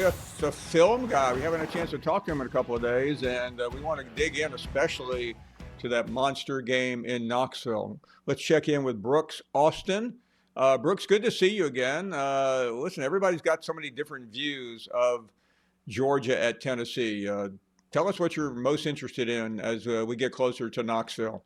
The film guy. We haven't had a chance to talk to him in a couple of days, and we want to dig in especially to that monster game in Knoxville. Let's check in with Brooks Austin. Brooks, good to see you again. Listen, everybody's got so many different views of Georgia at Tennessee. Tell us what you're most interested in as we get closer to Knoxville.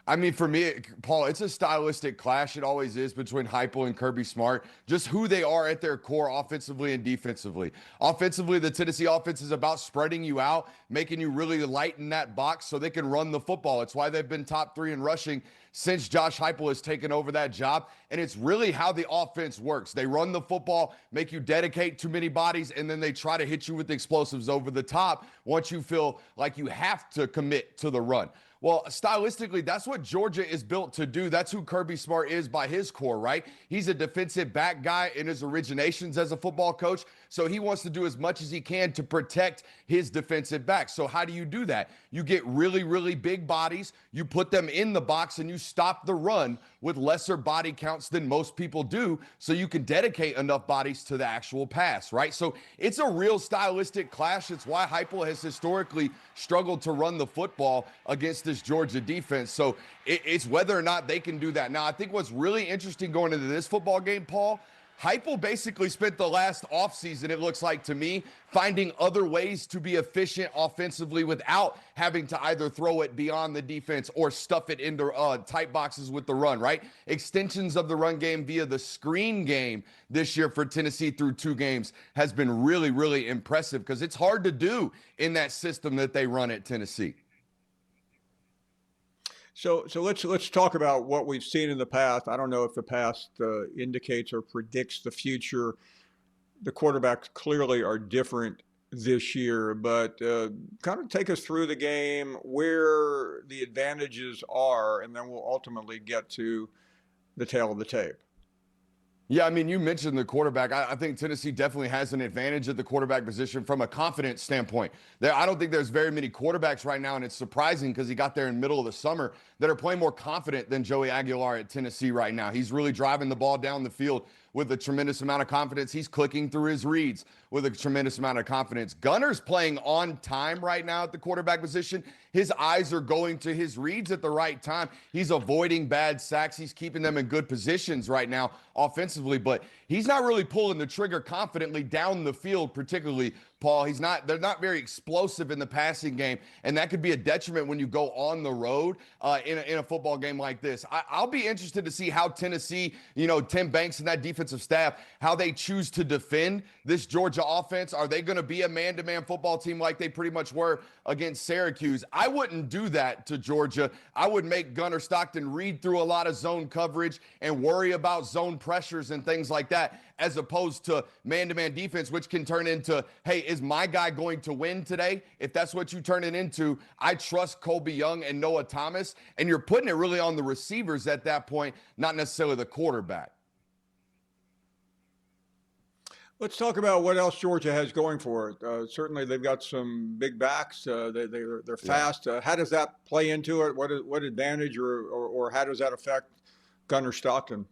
I mean, for me, Paul, it's a stylistic clash. It always is between Heupel and Kirby Smart, just who they are at their core offensively and defensively. Offensively, the Tennessee offense is about spreading you out, making you really light in that box so they can run the football. It's why they've been top 3 in rushing since Josh Heupel has taken over that job. And it's really how the offense works. They run the football, make you dedicate too many bodies, and then they try to hit you with explosives over the top once you feel like you have to commit to the run. Well, stylistically, that's what Georgia is built to do. That's who Kirby Smart is by his core, right? He's a defensive back guy in his originations as a football coach. So he wants to do as much as he can to protect his defensive backs. So how do you do that? You get really, really big bodies, you put them in the box, and you stop the run with lesser body counts than most people do, so you can dedicate enough bodies to the actual pass, right? So it's a real stylistic clash. It's why Heupel has historically struggled to run the football against this Georgia defense. So it's whether or not they can do that. Now, I think what's really interesting going into this football game, Paul, Heupel basically spent the last offseason, it looks like to me, finding other ways to be efficient offensively without having to either throw it beyond the defense or stuff it into tight boxes with the run, right? Extensions of the run game via the screen game this year for Tennessee through 2 games has been really, really impressive because it's hard to do in that system that they run at Tennessee. So let's talk about what we've seen in the past. I don't know if the past indicates or predicts the future. The quarterbacks clearly are different this year, but kind of take us through the game, where the advantages are, and then we'll ultimately get to the tail of the tape. Yeah, I mean, you mentioned the quarterback. I think Tennessee definitely has an advantage at the quarterback position from a confidence standpoint. I don't think there's very many quarterbacks right now, and it's surprising because he got there in the middle of the summer, that are playing more confident than Joey Aguilar at Tennessee right now. He's really driving the ball down the field with a tremendous amount of confidence. He's clicking through his reads with a tremendous amount of confidence. Gunner's playing on time right now at the quarterback position. His eyes are going to his reads at the right time. He's avoiding bad sacks. He's keeping them in good positions right now offensively, but he's not really pulling the trigger confidently down the field, particularly, Paul. They're not very explosive in the passing game, and that could be a detriment when you go on the road in a football game like this. I'll be interested to see how Tennessee, Tim Banks and that defensive staff, how they choose to defend this Georgia offense. Are they going to be a man-to-man football team like they pretty much were against Syracuse? I wouldn't do that to Georgia. I would make Gunner Stockton read through a lot of zone coverage and worry about zone pressures and things like that, as opposed to man-to-man defense, which can turn into, hey, is my guy going to win today? If that's what you turn it into, I trust Colby Young and Noah Thomas, and you're putting it really on the receivers at that point, not necessarily the quarterback. Let's talk about what else Georgia has going for it. Certainly, they've got some big backs. They're fast. How does that play into it? What advantage or how does that affect Gunner Stockton?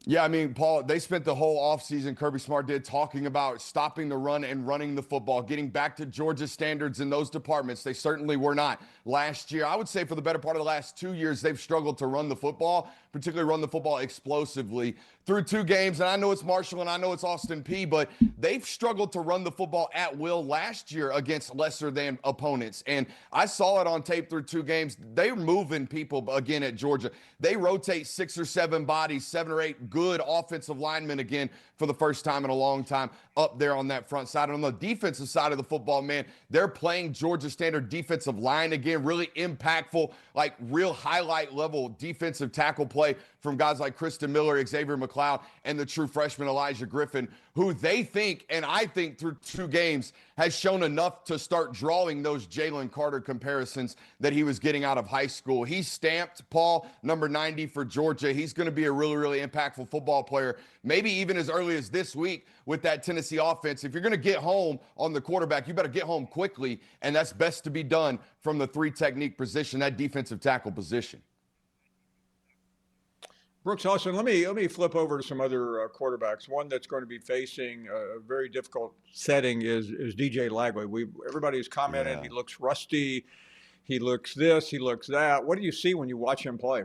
Yeah, I mean, Paul, they spent the whole offseason, Kirby Smart did, talking about stopping the run and running the football, getting back to Georgia standards in those departments. They certainly were not last year. I would say for the better part of the last 2 years, they've struggled to run the football, particularly run the football explosively through 2 games. And I know it's Marshall and I know it's Austin Peay, but they've struggled to run the football at will last year against lesser than opponents. And I saw it on tape through 2 games. They're moving people again at Georgia. They rotate 6 or 7 bodies, 7 or 8 good offensive linemen again for the first time in a long time up there on that front side. And on the defensive side of the football, man, they're playing Georgia standard defensive line again, really impactful, like real highlight level defensive tackle play from guys like Kristen Miller, Xavier McLeod, and the true freshman Elijah Griffin, who they think, and I think through 2 games, has shown enough to start drawing those Jalen Carter comparisons that he was getting out of high school. He's stamped, Paul, number 90 for Georgia. He's going to be a really, really impactful football player, maybe even as early as this week with that Tennessee offense. If you're going to get home on the quarterback, you better get home quickly, and that's best to be done from the 3 technique position, that defensive tackle position. Brooks Austin, let me flip over to some other quarterbacks. One that's going to be facing a very difficult setting is DJ Lagway. Everybody's commented he Yeah. looks rusty, he looks this, he looks that. What do you see when you watch him play?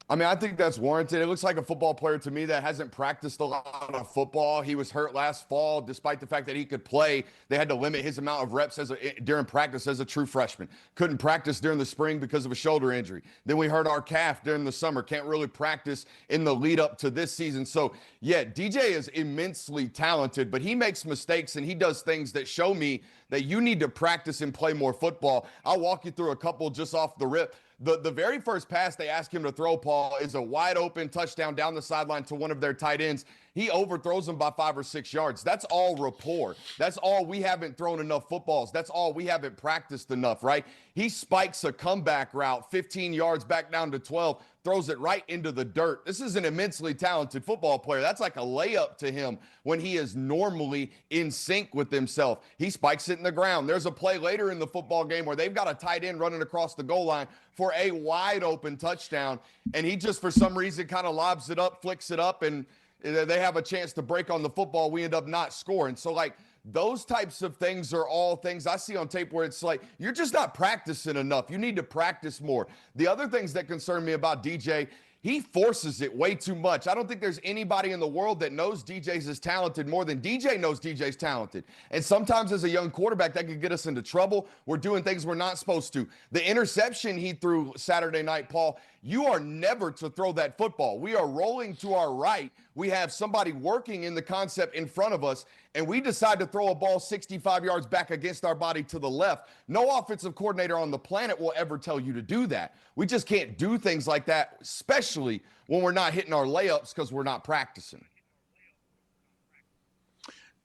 I mean, I think that's warranted. It looks like a football player to me that hasn't practiced a lot of football. He was hurt last fall, despite the fact that he could play. They had to limit his amount of reps during practice as a true freshman. Couldn't practice during the spring because of a shoulder injury. Then we hurt our calf during the summer. Can't really practice in the lead up to this season. So, yeah, DJ is immensely talented, but he makes mistakes and he does things that show me that you need to practice and play more football. I'll walk you through a couple just off the rip. The very first pass they ask him to throw, Paul, is a wide open touchdown down the sideline to one of their tight ends. He overthrows him by 5 or 6 yards. That's all rapport. That's all we haven't thrown enough footballs. That's all we haven't practiced enough, right? He spikes a comeback route 15 yards back down to 12, throws it right into the dirt. This is an immensely talented football player. That's like a layup to him when he is normally in sync with himself. He spikes it in the ground. There's a play later in the football game where they've got a tight end running across the goal line for a wide open touchdown. And he just, for some reason, kind of lobs it up, flicks it up, and they have a chance to break on the football. We end up not scoring. So, like, those types of things are all things I see on tape where it's like, you're just not practicing enough. You need to practice more. The other things that concern me about DJ, he forces it way too much. I don't think there's anybody in the world that knows DJ's is talented more than DJ knows DJ's talented. And sometimes as a young quarterback, that could get us into trouble. We're doing things we're not supposed to. The interception he threw Saturday night, Paul, you are never to throw that football. We are rolling to our right. We have somebody working in the concept in front of us, and we decide to throw a ball 65 yards back against our body to the left. No offensive coordinator on the planet will ever tell you to do that. We just can't do things like that, especially when we're not hitting our layups because we're not practicing.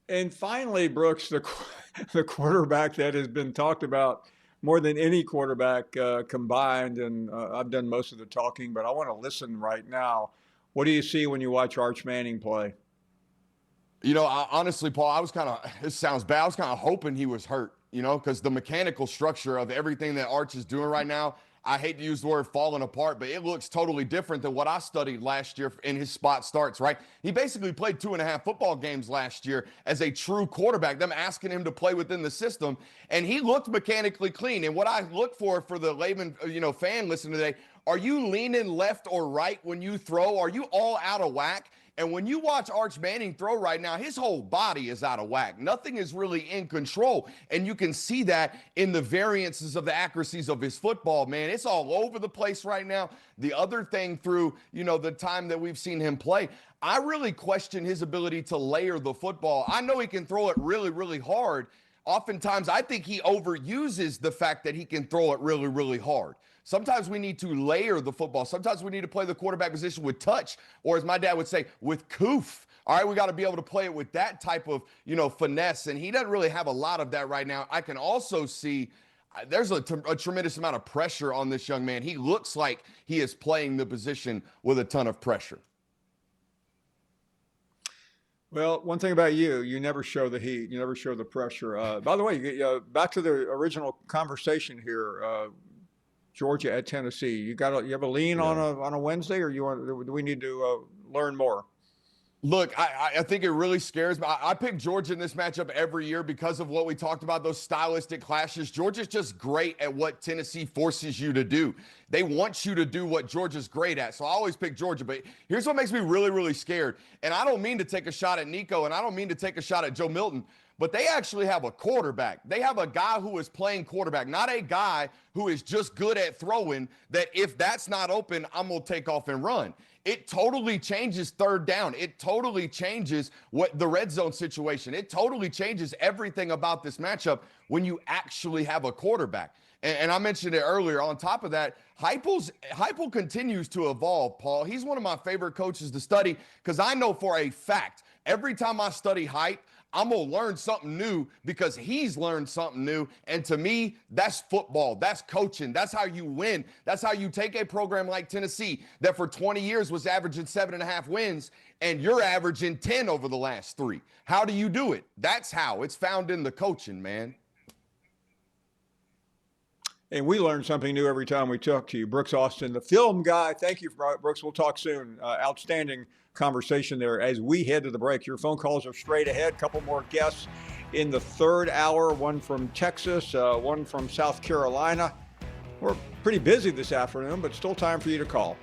And finally, Brooks, the quarterback that has been talked about more than any quarterback combined, and I've done most of the talking, but I want to listen right now. What do you see when you watch Arch Manning play? You know, honestly, Paul, this sounds bad. I was kind of hoping he was hurt, because the mechanical structure of everything that Arch is doing right now, I hate to use the word falling apart, but it looks totally different than what I studied last year in his spot starts, right? He basically played 2.5 football games last year as a true quarterback, them asking him to play within the system, and he looked mechanically clean. And what I look for the layman, fan listening today, are you leaning left or right when you throw? Are you all out of whack? And when you watch Arch Manning throw right now, his whole body is out of whack. Nothing is really in control. And you can see that in the variances of the accuracies of his football, man. It's all over the place right now. The other thing through, the time that we've seen him play, I really question his ability to layer the football. I know he can throw it really, really hard. Oftentimes, I think he overuses the fact that he can throw it really, really hard. Sometimes we need to layer the football. Sometimes we need to play the quarterback position with touch, or as my dad would say, with coof. All right, we got to be able to play it with that type of, finesse, and he doesn't really have a lot of that right now. I can also see there's a tremendous amount of pressure on this young man. He looks like he is playing the position with a ton of pressure. Well, one thing about you never show the heat. You never show the pressure. By the way, back to the original conversation here, Georgia at Tennessee. You have a lean on a Wednesday, or do we need to learn more? Look, I think it really scares me. I pick Georgia in this matchup every year because of what we talked about, those stylistic clashes. Georgia's just great at what Tennessee forces you to do. They want you to do what Georgia's great at. So I always pick Georgia. But here's what makes me really, really scared. And I don't mean to take a shot at Nico, and I don't mean to take a shot at Joe Milton, but they actually have a quarterback. They have a guy who is playing quarterback, not a guy who is just good at throwing, that if that's not open, I'm going to take off and run. It totally changes third down. It totally changes what the red zone situation. It totally changes everything about this matchup when you actually have a quarterback. And I mentioned it earlier. On top of that, Heupel continues to evolve, Paul. He's one of my favorite coaches to study because I know for a fact, every time I study Hype, I'm going to learn something new because he's learned something new. And to me, that's football. That's coaching. That's how you win. That's how you take a program like Tennessee that for 20 years was averaging 7.5 wins, and you're averaging 10 over the last 3. How do you do it? That's how. It's found in the coaching, man. And we learn something new every time we talk to you. Brooks Austin, the film guy. Thank you, Brooks. We'll talk soon. Outstanding conversation there as we head to the break. Your phone calls are straight ahead. Couple more guests in the third hour, one from Texas, one from South Carolina. We're pretty busy this afternoon, but still time for you to call.